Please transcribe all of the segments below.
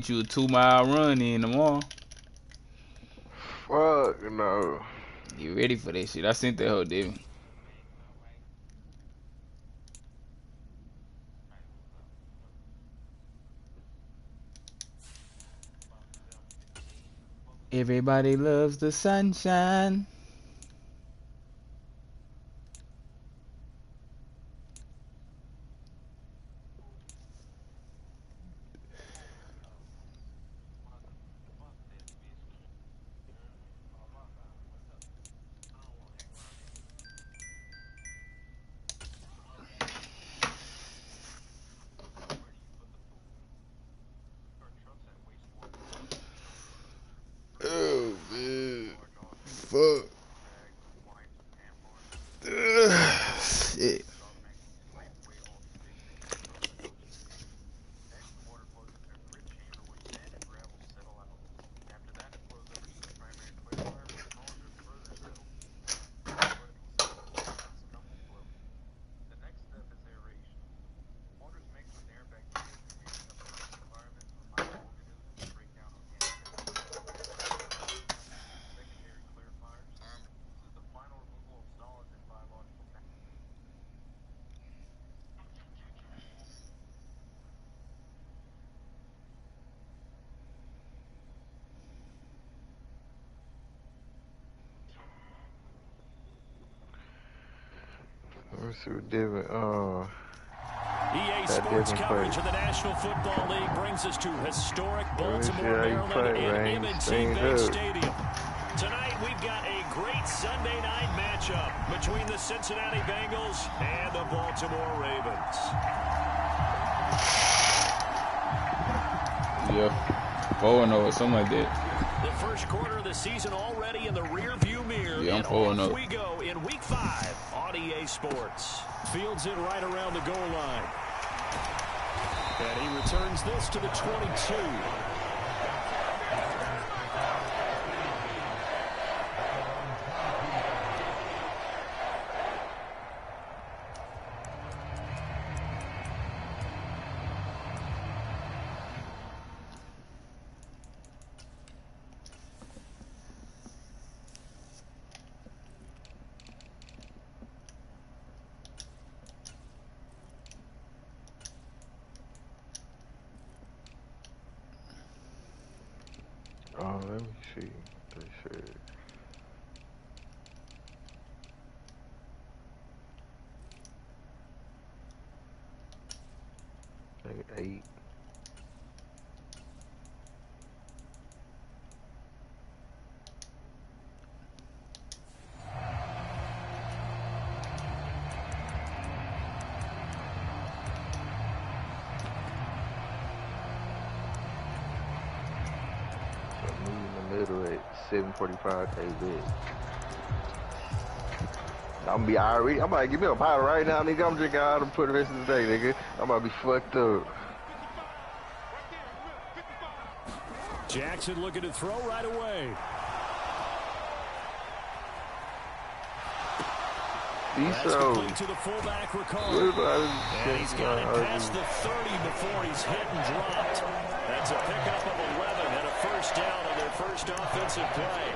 get you a 2-mile run in tomorrow. Fuck no. You ready for that shit? I sent that hoe, Devin. Everybody loves the sunshine. Oh man. Fuck. Shit. Let's see what Devin, EA Sports coverage of the National Football League brings us to historic Baltimore, Maryland and M&T Bank Stadium. Tonight we've got a great Sunday night matchup between the Cincinnati Bengals and the Baltimore Ravens. Yeah, 4-0 or something like that. The first quarter of the season already in the rearview mirror. Yeah, I'm and 4-0. off we go in Week 5 on EA Sports. Fields it right around the goal line. And he returns this to the 22. Oh, let me see what they said. Like 8. Middle at 7:45 KB. I'm gonna be already. I'm about to give me a bottle right now, nigga. I'm drinking out and put the rest of the day, nigga. I'm about to be fucked up. Jackson looking to throw right away. He's so. To the fullback, and he's got it past the 30 before he's hit and dropped. That's a pickup of 11 and a first down on their first offensive play.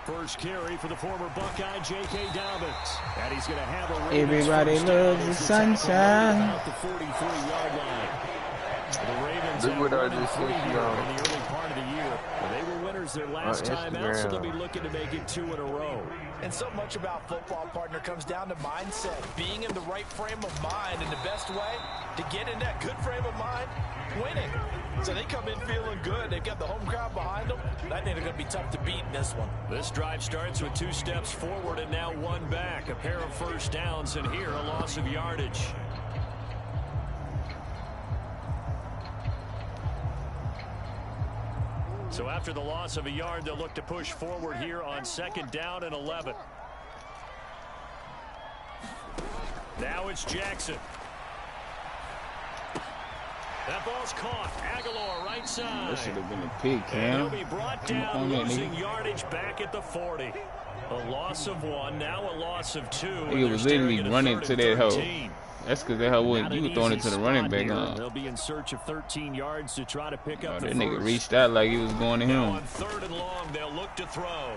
First carry for the former Buckeye, J.K. Dobbins. And he's going to have a Everybody loves the sunshine. At the 43-yard line. The Ravens Look what I just in sent the you early part of the year. They were winners their last time out, so they'll be looking to make it 2 in a row. And so much about football, partner, comes down to mindset. Being in the right frame of mind, and the best way to get in that good frame of mind, winning. So they come in feeling good. They've got the home crowd behind them. I think they're going to be tough to beat in this one. This drive starts with 2 steps forward and now 1 back. A pair of first downs, and here a loss of yardage. So after the loss of a yard, they'll look to push forward here on 2nd down and 11. Now it's Jackson. That ball's caught. Aguilar right side. That should have been a pick, and man. he'll be brought down, losing yardage back at the 40. A loss of 1, now a loss of 2. He was literally running to that hole. That's because that hoe wasn't. You were throwing it to the running back. They'll be in search of 13 yards to try to pick up the that first. nigga reached out like he was going to him. On 3rd and long, they'll look to throw.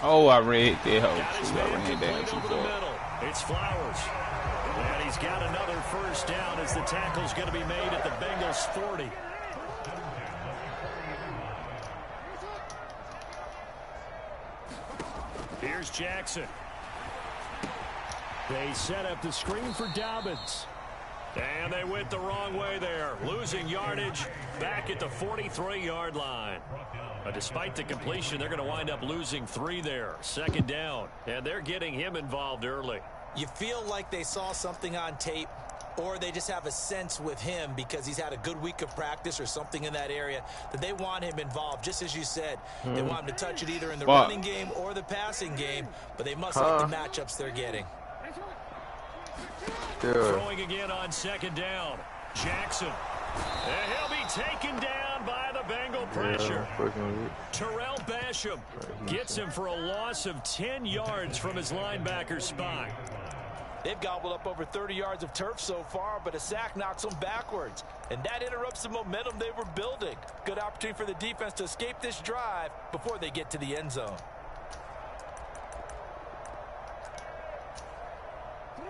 Oh, I read that hoe. Got his man complete over the middle. It's Flowers. And he's got another first down as the tackle's going to be made at the Bengals 40. Here's Jackson. They set up the screen for Dobbins. And they went the wrong way there. Losing yardage back at the 43-yard line. But despite the completion, they're going to wind up losing 3 there. 2nd down. And they're getting him involved early. You feel like they saw something on tape, or they just have a sense with him because he's had a good week of practice or something in that area that they want him involved. Just as you said, they want him to touch it either in the running game or the passing game, but they must like the matchups they're getting. Throwing again on 2nd down. Jackson. And he'll be taken down by the Bengal pressure. Terrell Basham gets him for a loss of 10 yards from his linebacker spot. They've gobbled up over 30 yards of turf so far, but a sack knocks them backwards. And that interrupts the momentum they were building. Good opportunity for the defense to escape this drive before they get to the end zone.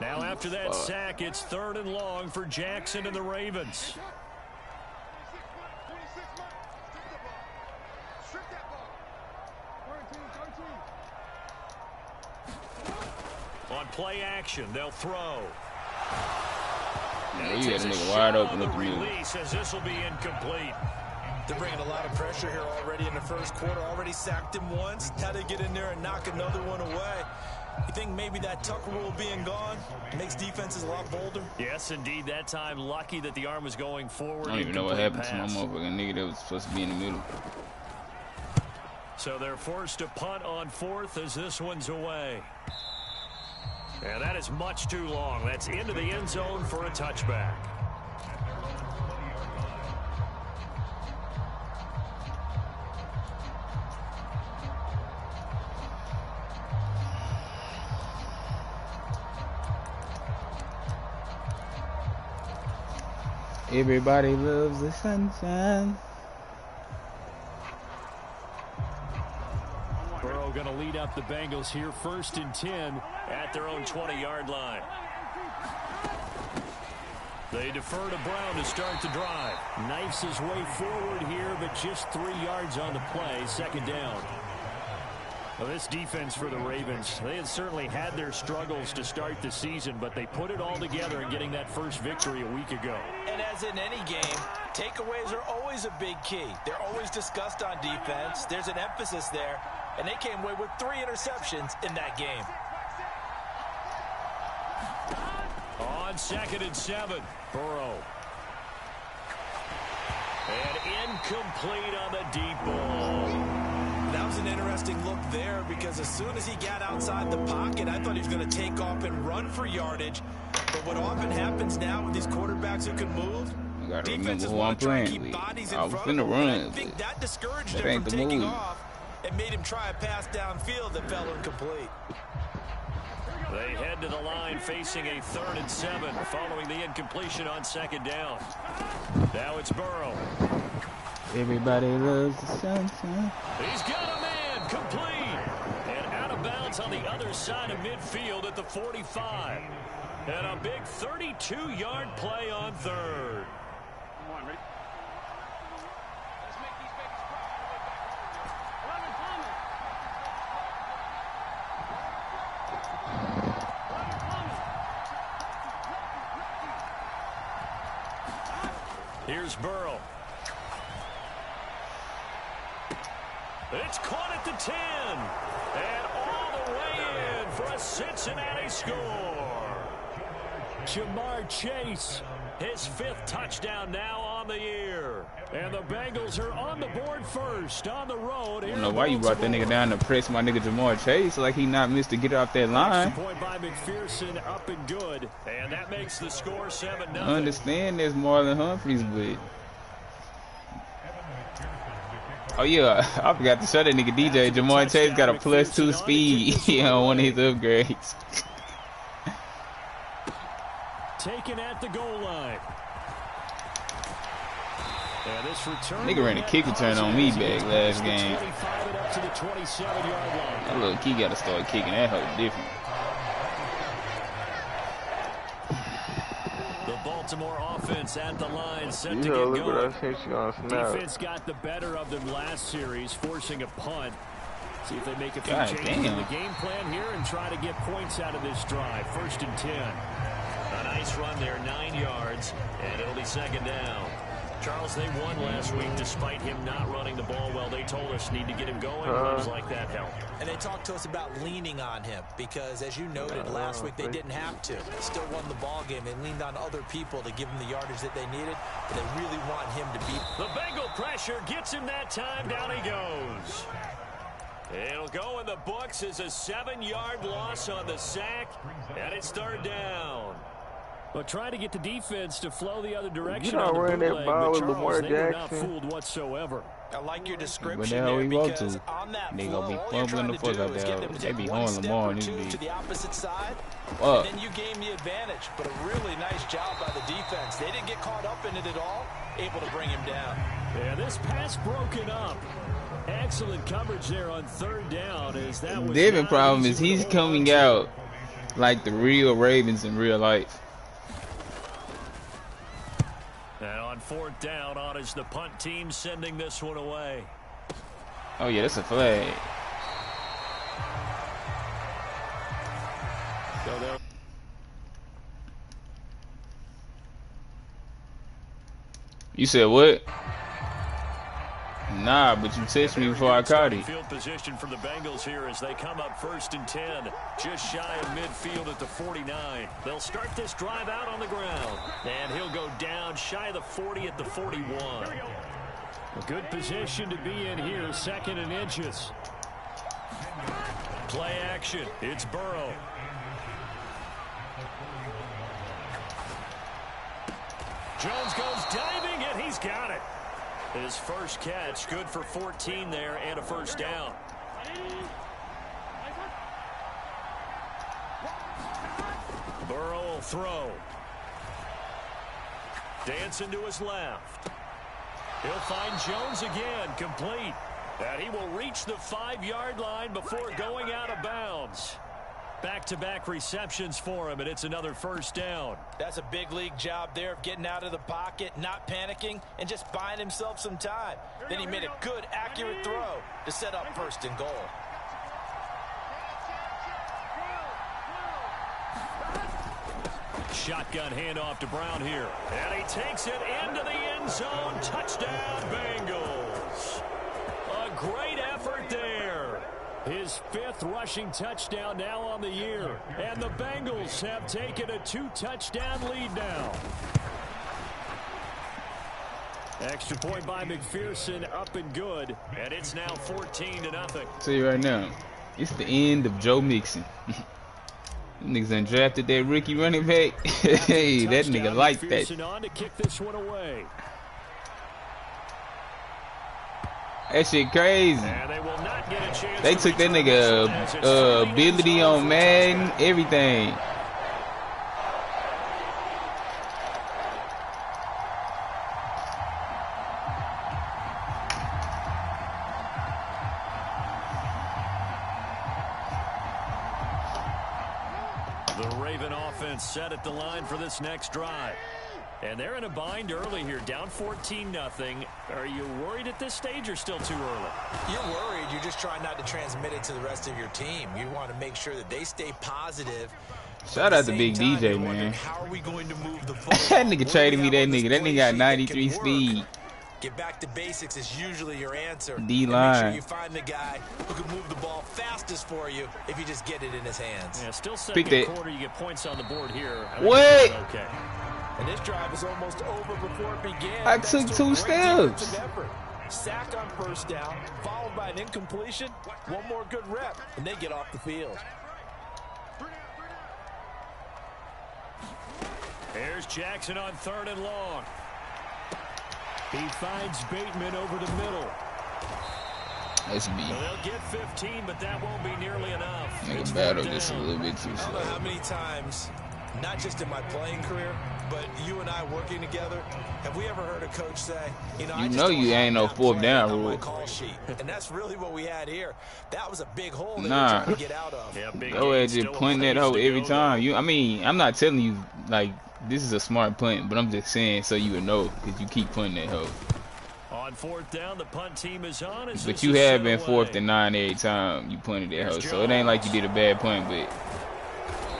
Now after that sack, it's 3rd and long for Jackson and the Ravens. On play action, they'll throw. Yeah, you got a nigga wide open at the release as this will be incomplete. They're bringing a lot of pressure here already in the first quarter. Already sacked him once. Now they get in there and knock another one away. You think maybe that Tucker rule being gone makes defenses a lot bolder? Yes, indeed. That time, lucky that the arm was going forward. I don't even know what happened to my motherfucking nigga that was supposed to be in the middle. So they're forced to punt on 4th as this one's away. And that is much too long. That's into the end zone for a touchback. Everybody loves the sunshine. Burrow going to lead up the Bengals here, 1st and 10 at their own 20-yard line. They defer to Brown to start the drive. Knifes his way forward here, but just 3 yards on the play. 2nd down. Well, this defense for the Ravens, they had certainly had their struggles to start the season, but they put it all together in getting that first victory a week ago. And as in any game, takeaways are always a big key. They're always discussed on defense. There's an emphasis there, and they came away with 3 interceptions in that game. On 2nd and 7, Burrow. And incomplete on the deep ball. That was an interesting look there because as soon as he got outside the pocket, I thought he was going to take off and run for yardage. But what often happens now with these quarterbacks who can move, defenses want to try and keep bodies in front of them. I think that discouraged him from taking off and made him try a pass downfield that fell incomplete. They head to the line facing a 3rd and 7 following the incompletion on 2nd down. Now it's Burrow. Everybody loves the sunshine. He's got a man complete. And out of bounds on the other side of midfield at the 45. And a big 32-yard play on 3rd. Here's Burrow. It's caught at the 10. And all the way in for a Cincinnati score. Jamar Chase, his 5th touchdown now on the year. And the Bengals are on the board first on the road. I don't know why you brought that nigga down to press my nigga Jamar Chase like he not missed to get off that line. Point by McPherson, up and good. And that makes the score 7-0. I understand there's Marlon Humphreys, but Oh yeah, I forgot to show that nigga DJ. Jamar Chase got a +2 speed on one of his upgrades. Taken at the goal line. And this return Nigga ran a kick return on me back last game. That little key gotta start kicking that hoe different. The Baltimore offense at the line set to get going. Defense got the better of them last series, forcing a punt. See if they make a few changes in the game plan here and try to get points out of this drive. 1st and 10. A nice run there, 9 yards, and it'll be 2nd down. Charles, they won last week despite him not running the ball well. They told us need to get him going. Runs like that help. And they talked to us about leaning on him because, as you noted, last week they didn't have to. They still won the ball game. They leaned on other people to give them the yardage that they needed, but they really want him to beat. The Bengal pressure gets him that time. Down he goes. It'll go in the books as a 7-yard loss on the sack, and it's 3rd down. But trying to get the defense to flow the other direction on the bootleg, but Charles, they were not fooled whatsoever. I like your description there because on that they flow, gonna be all you're fumbling trying the to fuck do out is get them to there. They take be one on step Lamar or and two to the opposite side, and then you gain the advantage. But a really nice job by the defense. They didn't get caught up in it at all, able to bring him down. Yeah, this pass broken up. Excellent coverage there on 3rd down. As that was the problem is he's coming out like the real Ravens in real life. And on 4th down, on is the punt team sending this one away. Oh yeah, that's a flag. You said what? Nah, but you texted me before I caught it. Field position for the Bengals here as they come up 1st and 10, just shy of midfield at the 49. They'll start this drive out on the ground, and he'll go down shy of the 40 at the 41. A good position to be in here, 2nd and inches. Play action. It's Burrow. Jones goes diving, and he's got it. His first catch, good for 14 there and a 1st down. Burrow will throw. Dancing to his left. He'll find Jones again, complete. And he will reach the 5-yard line before going out of bounds. Back-to-back receptions for him, and it's another 1st down. That's a big league job there of getting out of the pocket, not panicking, and just buying himself some time. Then he made a good, accurate throw to set up 1st and goal. Shotgun handoff to Brown here. And he takes it into the end zone. Touchdown, Bengals. A great effort there. His 5th rushing touchdown now on the year. And the Bengals have taken a 2-touchdown lead now. Extra point by McPherson, up and good. And it's now 14-0. I'll tell you right now, it's the end of Joe Mixon. Niggas done drafted that rookie running back. Hey, that nigga like that. On to kick this one away. That shit crazy. And they will not get a chance. They took that nigga ability on Madden, everything. The Raven offense set at the line for this next drive. And they're in a bind early here, down 14-0. Are you worried at this stage or still too early? You're worried. You're just trying not to transmit it to the rest of your team. You want to make sure that they stay positive. Shout out to Big DJ, man. How are we going to move the That nigga traded me that nigga. That nigga got 93 speed. Get back to basics is usually your answer. D-line. Make sure you find the guy who can move the ball fastest for you if you just get it in his hands. Yeah, still second quarter, you get points on the board here. Wait! Okay. And this drive is almost over before it began. I took 2 steps. Sack on 1st down, followed by an incompletion. One more good rep, and they get off the field. Here's Jackson on 3rd and long. He finds Bateman over the middle. Let's be. Well, they'll get 15, but that won't be nearly enough. Nigga battle just a little bit too I slow. don't know how many times, not just in my playing career, but you and I working together, have we ever heard a coach say, you know you ain't no fourth down rule. Call sheet. And that's really what we had here. That was a big hole they were Nah. trying to get out of. Yeah, big Go ahead, gain, just still punt that a hoe ways to every go, time. though. I mean, I'm not telling you like this is a smart punt, but I'm just saying so you would know because you keep punting that hoe. On fourth down, the punt team is on. But you have been 4th and 9 every time you punted that hoe, so it ain't like you did a bad punt. But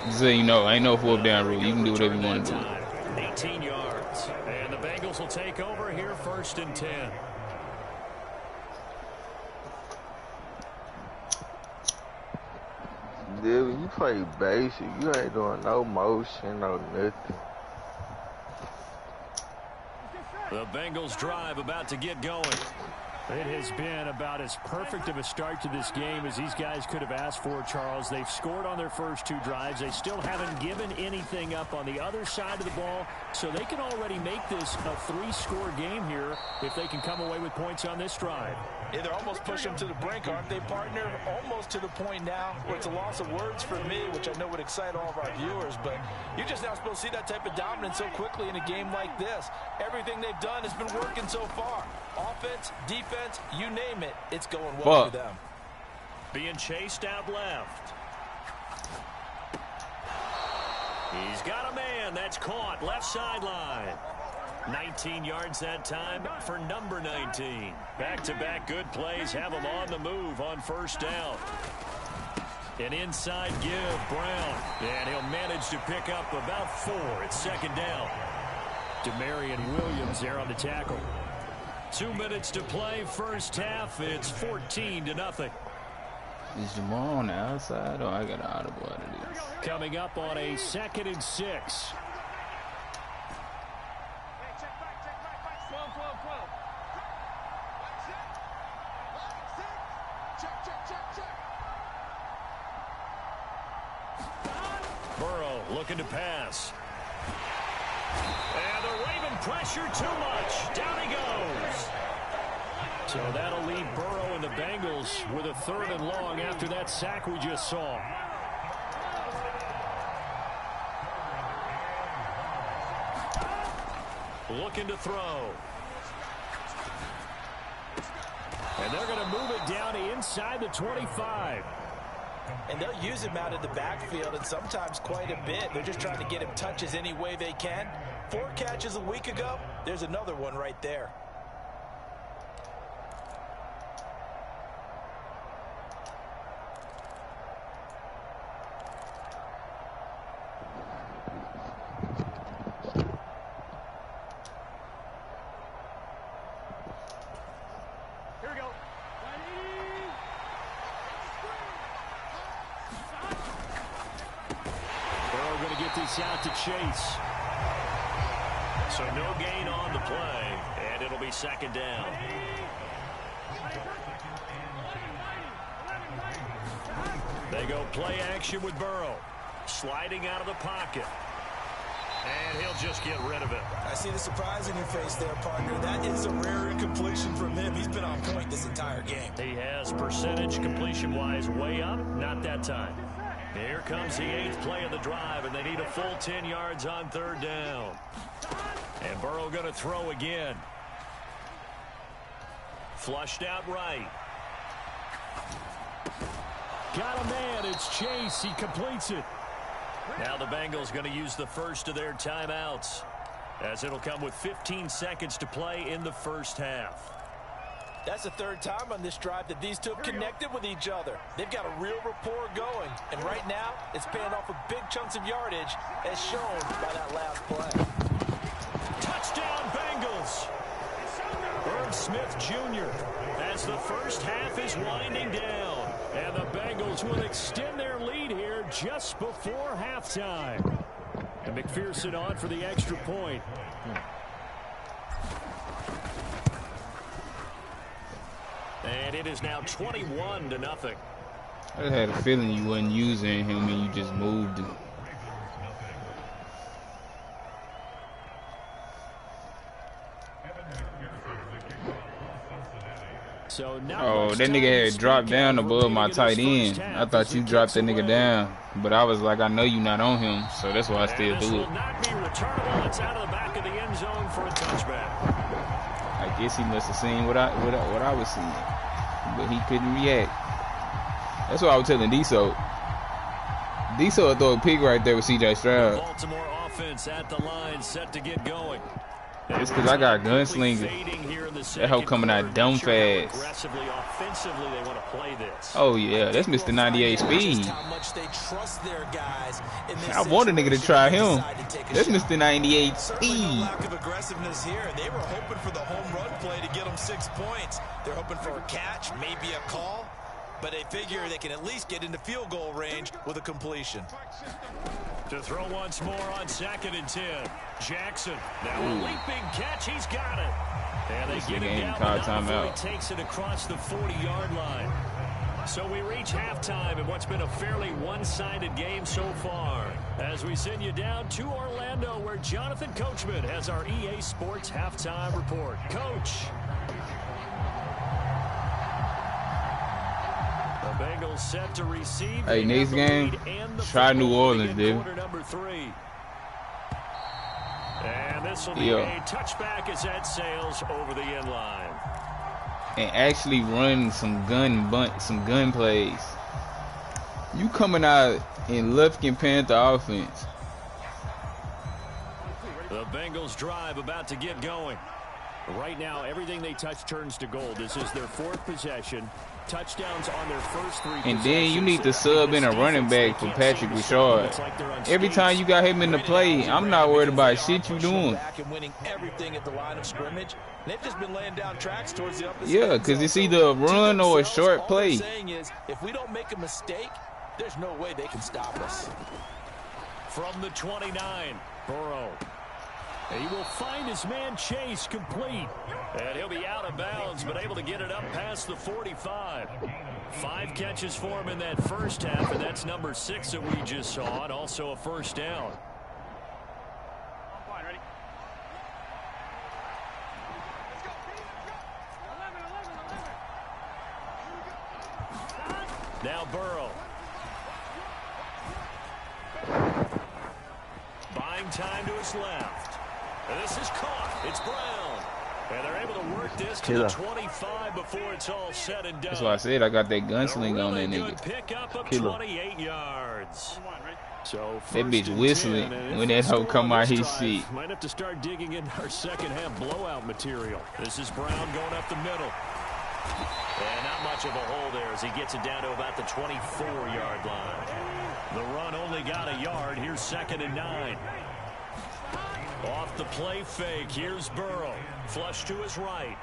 just so you know, ain't no 4th down rule. You can do whatever you want to do. 18 yards, and the Bengals will take over here, 1st and 10. Dude, when you play basic, you ain't doing no motion, no nothing. The Bengals drive about to get going. It has been about as perfect of a start to this game as these guys could have asked for, Charles. They've scored on their first 2 drives. They still haven't given anything up on the other side of the ball, so they can already make this a 3-score game here if they can come away with points on this drive. Yeah, they're almost pushing them to the brink, aren't they, partner? Almost to the point now where it's a loss of words for me, which I know would excite all of our viewers, but you're just not supposed to see that type of dominance so quickly in a game like this. Everything they've done has been working so far. Offense, defense, you name it, it's going well for them. Being chased out left. He's got a man. That's caught. Left sideline. 19 yards that time for number 19. Back-to-back good plays have him on the move on 1st down. An inside give, Brown. And he'll manage to pick up about 4. It's 2nd down. Demarion Williams there on the tackle. 2 minutes to play, 1st half. It's 14-0. Is Jamal on the outside or I got an audible out of this? Coming up on a 2nd and 6. Burrow looking to pass. And the Raven pressure too much. Down he goes. So that'll leave Burrow and the Bengals with a 3rd and long after that sack we just saw. Looking to throw. And they're going to move it down inside the 25. And they'll use him out in the backfield, and sometimes quite a bit. They're just trying to get him touches any way they can. 4 catches a week ago. There's another one right there. Out to Chase. So no gain on the play, and it'll be 2nd down. They go play action with Burrow. Sliding out of the pocket. And he'll just get rid of it. I see the surprise in your face there, partner. That is a rare incompletion from him. He's been on point this entire game. He has percentage completion-wise way up. Not that time. Here comes the 8th play of the drive, and they need a full 10 yards on 3rd down. And Burrow going to throw again. Flushed out right. Got a man. It's Chase. He completes it. Now the Bengals going to use the first of their timeouts, as it'll come with 15 seconds to play in the 1st half. That's the 3rd time on this drive that these two have connected with each other. They've got a real rapport going. And right now, it's paying off with big chunks of yardage, as shown by that last play. Touchdown, Bengals! Irv Smith Jr. as the 1st half is winding down. And the Bengals will extend their lead here just before halftime. And McPherson on for the extra point. And it is now 21-0. I just had a feeling you wasn't using him and you just moved him. So oh, that nigga had dropped down above my tight end. I thought you dropped that nigga down, but I was like, I know you not on him, so that's why I still do it. Not be returnable. It's out of the back of the end zone for a touchback. I guess he must have seen what I was seeing, but he couldn't react. That's what I was telling D-So. D-So will throw a pick right there with C.J. Stroud. Baltimore offense at the line, set to get going. It's because I got gunslinger. That hoe coming out dumb fast. Aggressively, offensively, they want to play this. Oh yeah, that's Mr. 98 speed. I want a nigga to try him. That's Mr. 98 speed. Lack of aggressiveness here. They were hoping for the home run play to get them 6 points. They're hoping for a catch, maybe a call, but they figure they can at least get into field goal range with a completion. To throw once more on 2nd and 10. Jackson, now a leaping catch, he's got it. And they get him down before he takes it across the 40-yard line. So we reach halftime in what's been a fairly one-sided game so far. As we send you down to Orlando, where Jonathan Coachman has our EA Sports halftime report. Coach. The Bengals set to receive. Hey, next game, try New Orleans, dude. And this will be a touchback as that sails over the end line. And actually run some gun plays. You coming out in Lufkin Panther offense. The Bengals drive about to get going. Right now, everything they touch turns to gold. This is their 4th possession. Touchdowns on their first 3 and then you need to sub in a running back for Patrick Richard. Every time you got him in the play, I'm not worried about shit you doing. Yeah, because it's either a run or a short play. If we don't make a mistake, there's no way they can stop us. From the 29, Burrow. He will find his man Chase complete. And he'll be out of bounds, but able to get it up past the 45. 5 catches for him in that first half, and that's number 6 that we just saw, and also a first down. Now Burrow. Buying time to his left. And this is caught. It's Brown. And they're able to work this to the 25 before it's all said and done. That's why I said I got that gunslinger on that nigga. Pick up of 28 yards. So that bitch whistling when that hoe come out his seat. Might have to start digging in our second half blowout material. This is Brown going up the middle. And not much of a hole there as he gets it down to about the 24-yard line. The run only got a yard. Here's 2nd and 9. Off the play fake. Here's Burrow. Flush to his right.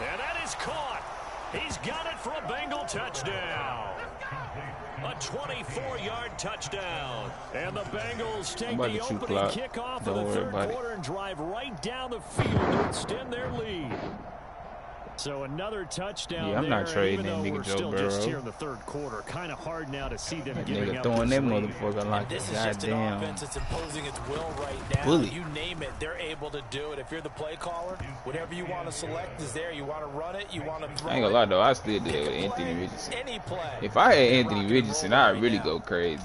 And that is caught. He's got it for a Bengal touchdown. A 24-yard touchdown. And the Bengals take the opening kickoff of the 3rd quarter and drive right down the field to extend their lead. So another touchdown. Yeah, I'm not trading that nigga Joe Burrow. Just here in the 3rd quarter, kind of hard now to see them that giving nigga up throwing this that lead. motherfucker like this a is just an goddamn offense that's imposing its will right now. bully. You name it, they're able to do it. If you're the play caller, whatever you want to select is there. You want to run it, you want to throw it. I ain't gonna lie though, I still do that with Anthony Richardson. Any play. If I had Anthony Richardson, I'd really go crazy.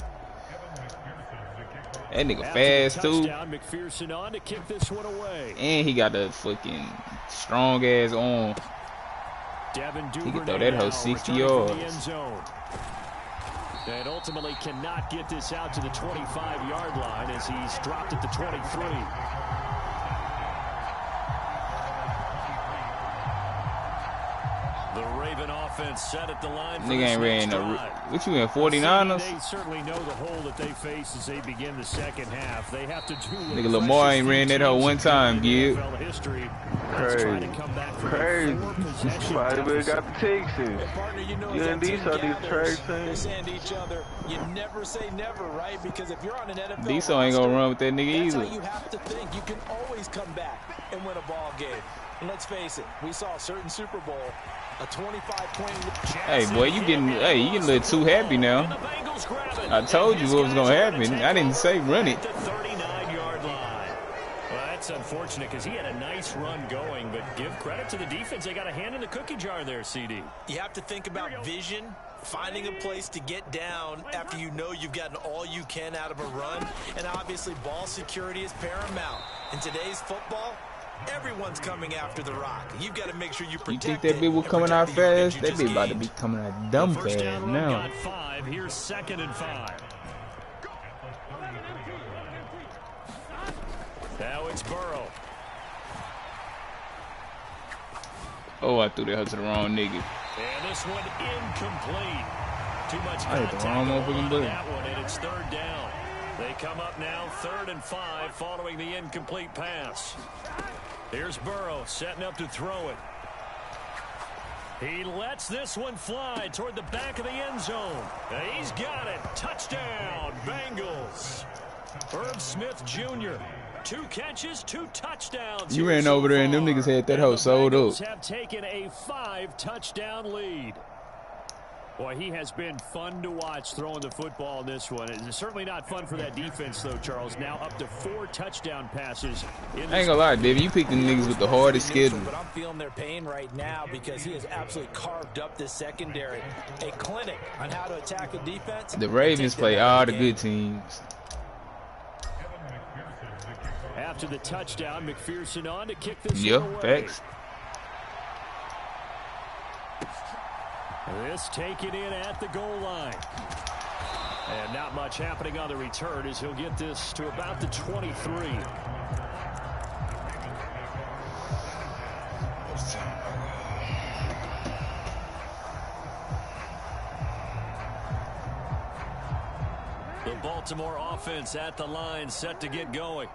That nigga fast too. McPherson on to kick this one away. And he got the fucking strong ass arm. He can throw that hoe 60 yards. And ultimately cannot get this out to the 25-yard line as he's dropped at the 23. The Raven offense set at the line. Nigga ain't ran no. What you in 49ers? They certainly know the hole that they face as they begin the second half. They have to do. Nigga Lamar ain't ran that hoe one time, Gib. Crazy. Crazy. Spider-Man got the Texans. You and D-So need to trade things. You never say never, right? Because if you're on an NFL D-So ain't gonna run with that nigga that's either. how you have to think. You can always come back and win a ball game. And let's face it, we saw a certain Super Bowl, a 25-point. Hey boy, you getting a little too happy now. I told you what was gonna happen. I didn't say run it. That's unfortunate because he had a nice run going, but give credit to the defense. They got a hand in the cookie jar there, CD. You have to think about vision, finding a place to get down after you know you've gotten all you can out of a run, and obviously ball security is paramount. In today's football, everyone's coming after the rock. You've got to make sure you protect it. You think that bit was coming out fast? That bit about to be coming out dumb fast now. Got 5. Here's 2nd and 5. Now it's Burrow. Oh, I threw that hurt to the wrong nigga. And this one incomplete. Too much I hit the wrong motherfucking button. That one, and it's 3rd down. They come up now 3rd and 5 following the incomplete pass. Here's Burrow setting up to throw it. He lets this one fly toward the back of the end zone. He's got it. Touchdown, Bengals. Herb Smith Jr. 2 catches, 2 touchdowns. You ran over there and them niggas had that hoe sold up. The Bengals have taken a 5-touchdown lead. Boy, he has been fun to watch throwing the football in this one. It's certainly not fun for that defense, though, Charles. Now up to 4 touchdown passes. I ain't gonna lie, David. You picked the niggas with the hardest schedule. But I'm feeling their pain right now because he has absolutely carved up this secondary. A clinic on how to attack a defense. The Ravens play all the good teams. After the touchdown, McPherson on to kick this Yep, away. facts. This taken in at the goal line. And not much happening on the return as he'll get this to about the 23. The Baltimore offense at the line, set to get going.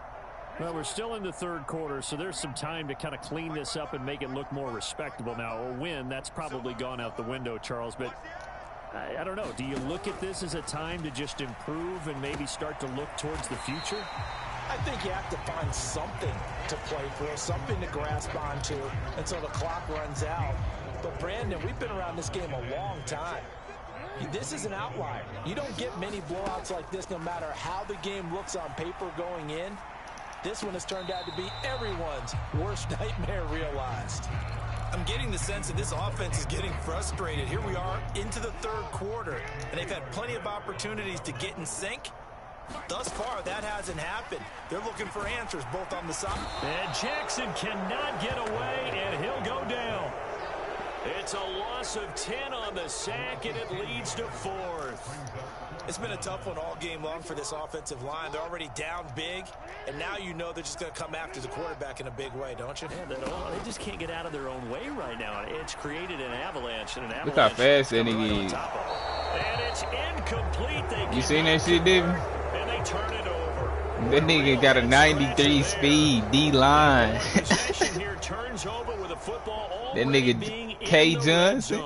Well, we're still in the 3rd quarter, so there's some time to kind of clean this up and make it look more respectable. Now, a win, that's probably gone out the window, Charles, but I don't know. Do you look at this as a time to just improve and maybe start to look towards the future? I think you have to find something to play for, something to grasp onto until the clock runs out. But, Brandon, we've been around this game a long time. This is an outlier. You don't get many blowouts like this no matter how the game looks on paper going in. This one has turned out to be everyone's worst nightmare realized. I'm getting the sense that this offense is getting frustrated. Here we are into the 3rd quarter, and they've had plenty of opportunities to get in sync. Thus far, that hasn't happened. They're looking for answers both on the side. And Jackson cannot get away, and he'll go down. It's a loss of 10 on the sack, and it leads to 4th. It's been a tough one all game long for this offensive line. They're already down big, and now you know they're just going to come after the quarterback in a big way, don't you? Yeah, they just can't get out of their own way right now. It's created an avalanche, and an avalanche. Look how fast that nigga is. And it's incomplete. You seen that shit, David? And they turn it over. That nigga got a 93 speed D-line. Here turns over with a football. That nigga K. Johnson.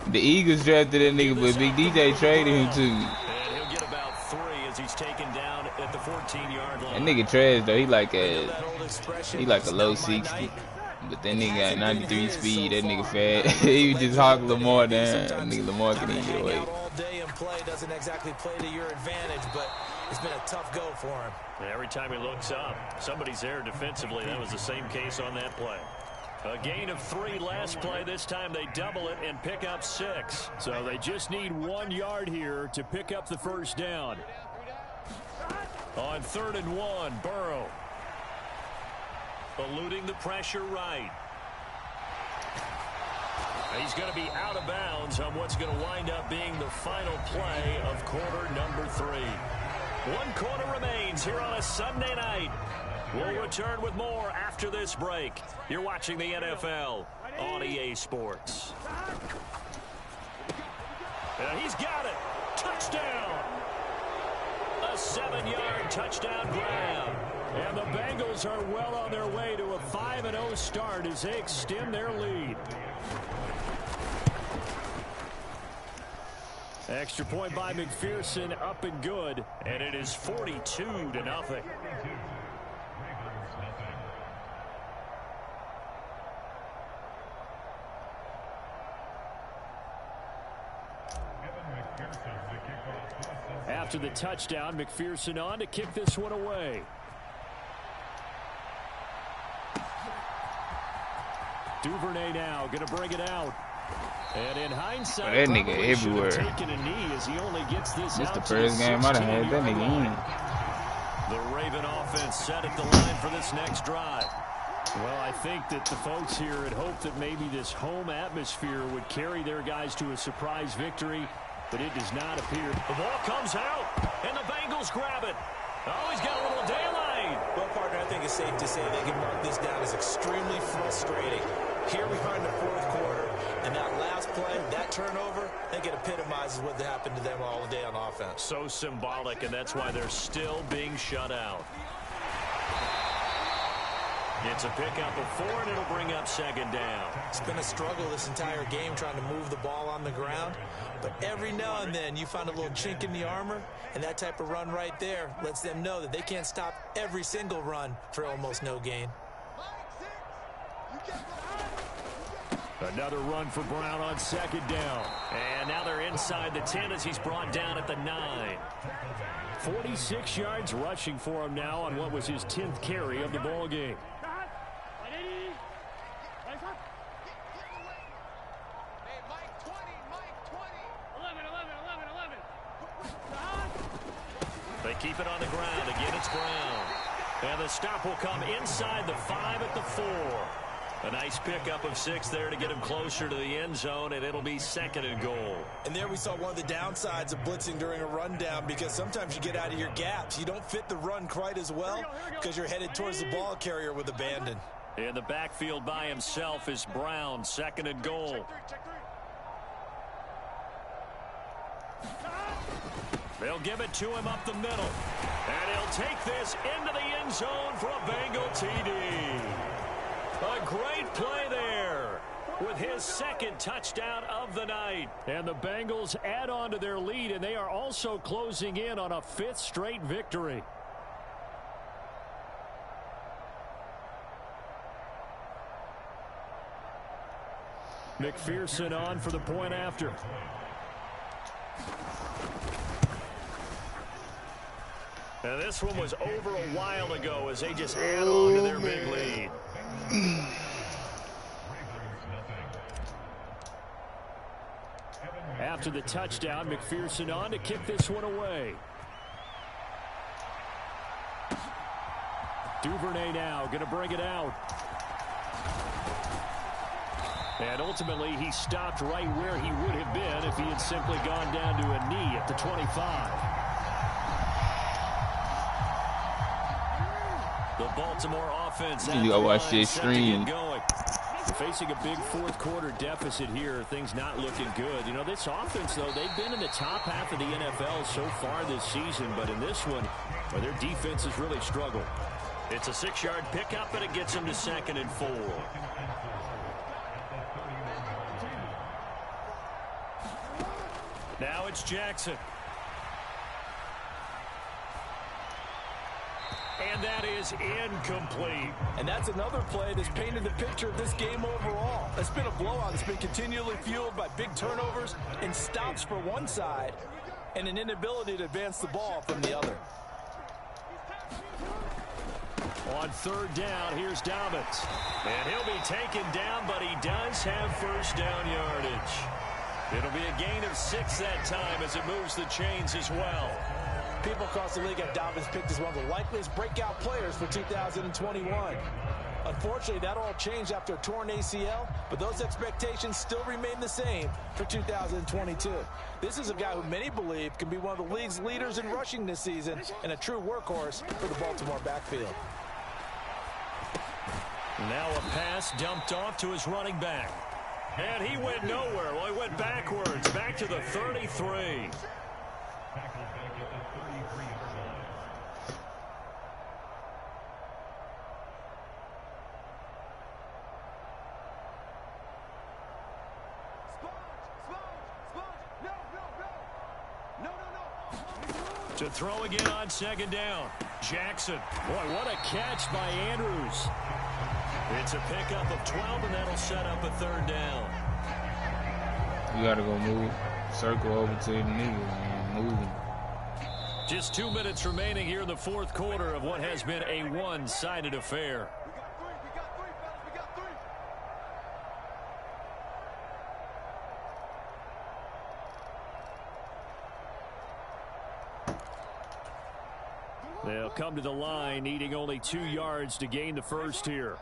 The Eagles drafted that nigga, but Big DJ traded him too. And he'll get about 3 as he's taken down at the 14-yard line. That nigga trash though. He like a low 60. But that nigga got 93 speed. That nigga fat. He was just hawk Lamar down. That nigga Lamar couldn't even get away. All day and play doesn't exactly play to your advantage, but it's been a tough go for him. And every time he looks up, somebody's there defensively. That was the same case on that play. A gain of 3 last play. This time they double it and pick up 6. So they just need 1 yard here to pick up the 1st down. On 3rd and 1, Burrow. Eluding the pressure right. He's going to be out of bounds on what's going to wind up being the final play of quarter number 3. 1 quarter remains here on a Sunday night. We'll return with more after this break. You're watching the NFL on EA Sports. And he's got it. Touchdown. A 7-yard touchdown grab. And the Bengals are well on their way to a 5-0 start as they extend their lead. Extra point by McPherson, up and good. And it is 42-0. After the touchdown, McPherson on to kick this one away. Duvernay now going to bring it out. And in hindsight, that nigga everywhere. Taken a knee as he only gets this the out first game I done had that nigga in. The Raven offense set at the line for this next drive. Well, I think that the folks here had hoped that maybe this home atmosphere would carry their guys to a surprise victory, but it does not appear. The ball comes out, and the Bengals grab it. Oh, he's got a little daylight. Well, partner, I think it's safe to say they can mark this down as extremely frustrating. Here we are in the fourth quarter, and that last play, that turnover, I think it epitomizes what happened to them all day on offense. So symbolic, and that's why they're still being shut out. It's a pickup of 4, and it'll bring up second down. It's been a struggle this entire game trying to move the ball on the ground. But every now and then you find a little chink in the armor, and that type of run right there lets them know that they can't stop every single run for almost no gain. Another run for Brown on second down. And now they're inside the 10 as he's brought down at the 9. 46 yards rushing for him now on what was his 10th carry of the ball game. They keep it on the ground. Again, it's Brown. And the stop will come inside the 5 at the 4. A nice pickup of 6 there to get him closer to the end zone, and it'll be second and goal. And there we saw one of the downsides of blitzing during a rundown, because sometimes you get out of your gaps. You don't fit the run quite as well because you're headed towards the ball carrier with abandon. In the backfield by himself is Brown, second and goal. They'll give it to him up the middle. And he'll take this into the end zone for a Bengal TD. A great play there with his second touchdown of the night. And the Bengals add on to their lead, and they are also closing in on a 5th straight victory. McPherson on for the point after. Now this one was over a while ago as they just add on to their big lead. After the touchdown, McPherson on to kick this one away. Duvernay now going to bring it out. And ultimately, he stopped right where he would have been if he had simply gone down to a knee at the 25. The Baltimore offense. You gotta watch this stream. Facing a big fourth quarter deficit here, things not looking good. You know, this offense, though, they've been in the top half of the NFL so far this season, but in this one, well, their defense has really struggled. It's a 6-yard pickup, and it gets them to second and 4. Now it's Jackson. And that is incomplete. And that's another play that's painted the picture of this game overall. It's been a blowout. It's been continually fueled by big turnovers and stops for one side and an inability to advance the ball from the other. On third down, here's Dobbins. And he'll be taken down, but he does have first down yardage. It'll be a gain of 6 that time as it moves the chains as well. People across the league have Dobbins picked as one of the likeliest breakout players for 2021. Unfortunately, that all changed after a torn ACL, but those expectations still remain the same for 2022. This is a guy who many believe can be one of the league's leaders in rushing this season and a true workhorse for the Baltimore backfield. Now a pass dumped off to his running back. And he went nowhere. Well, he went backwards, back to the 33. To throw again on second down. Jackson. Boy, what a catch by Andrews. It's a pickup of 12, and that'll set up a third down. You got to go move. Circle over to the niggas and move him. Just 2 minutes remaining here in the fourth quarter of what has been a one-sided affair. They'll come to the line, needing only 2 yards to gain the first here.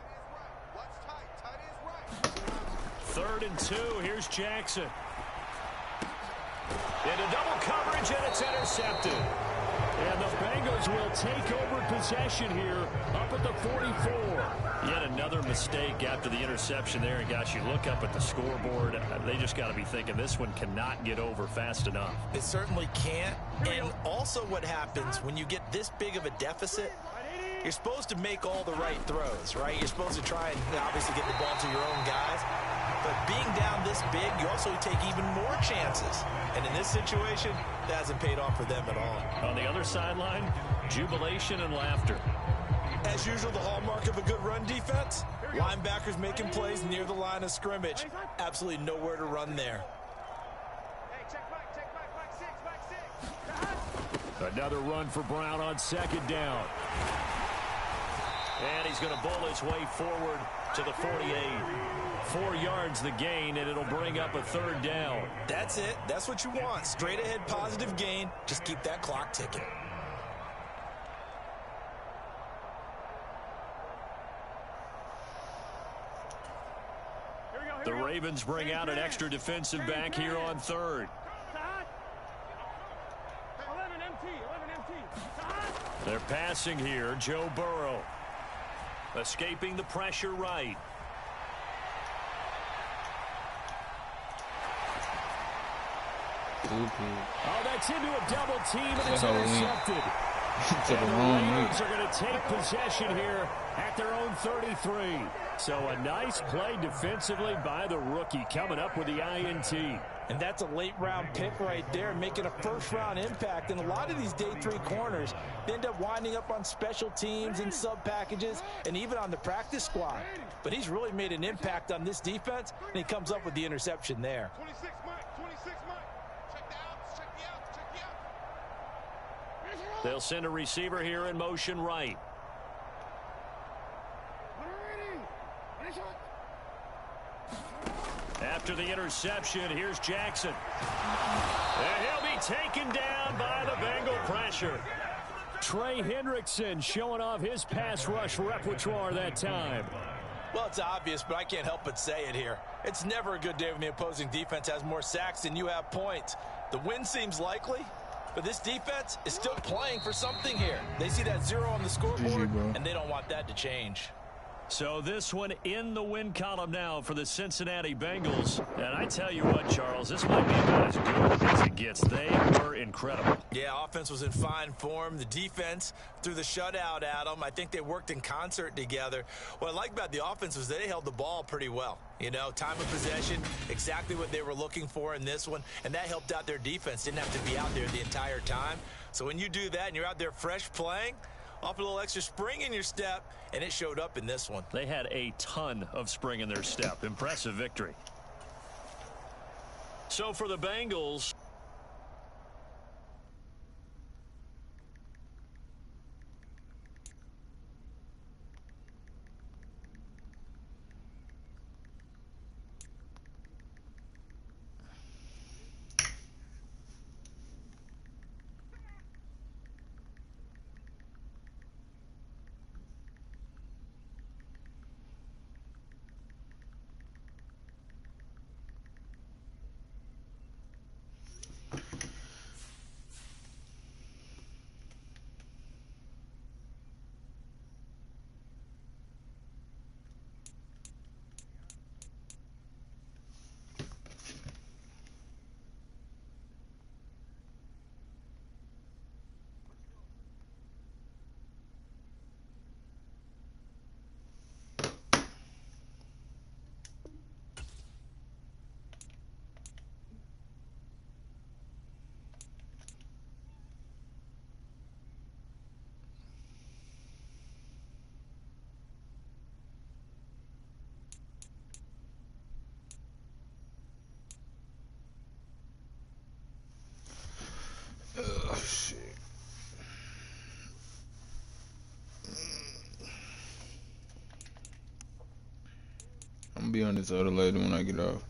3rd and 2. Here's Jackson. Into double coverage, and it's intercepted. And the Bengals will take over possession here up at the 44. Yet another mistake after the interception there. And, gosh, you look up at the scoreboard. They just got to be thinking this one cannot get over fast enough. It certainly can't. And also what happens when you get this big of a deficit, you're supposed to make all the right throws, right? You're supposed to try and obviously get the ball to your own guys. But being down this big, you also take even more chances. And in this situation, that hasn't paid off for them at all. On the other sideline, jubilation and laughter. As usual, the hallmark of a good run defense, linebackers making plays near the line of scrimmage. Absolutely nowhere to run there. Another run for Brown on 2nd down. And he's going to bowl his way forward to the 48. 4 yards the gain, and it'll bring up a 3rd down. That's it. That's what you want. Straight ahead positive gain. Just keep that clock ticking. The Ravens bring out an extra defensive back here on 3rd. They're passing here. Joe Burrow. Escaping the pressure right. Oh, that's into a double team, and it's intercepted. To the wrong Ravens are going to take possession here at their own 33. So a nice play defensively by the rookie, coming up with the INT. And that's a late-round pick right there, making a first-round impact. And a lot of these day 3 corners, they end up winding up on special teams and sub-packages and even on the practice squad. But he's really made an impact on this defense, and he comes up with the interception there. 26 Mike, 26 Mike. Check the outs, check the outs, check the outs. They'll send a receiver here in motion right. After the interception, here's Jackson. And he'll be taken down by the Bengal pressure. Trey Hendrickson showing off his pass rush repertoire that time. Well, it's obvious, but I can't help but say it here. It's never a good day when the opposing defense has more sacks than you have points. The win seems likely, but this defense is still playing for something here. They see that 0 on the scoreboard, and they don't want that to change. So this one in the win column now for the Cincinnati Bengals. And I tell you what, Charles, this might be about as good as it gets. They were incredible. Yeah, offense was in fine form. The defense threw the shutout at them. I think they worked in concert together. What I like about the offense was they held the ball pretty well. You know, time of possession, exactly what they were looking for in this one. And that helped out their defense. Didn't have to be out there the entire time. So when you do that and you're out there fresh playing, off a little extra spring in your step, and it showed up in this one. They had a ton of spring in their step. Impressive victory. So for the Bengals, oh, shit. I'm gonna be on this other later when I get off.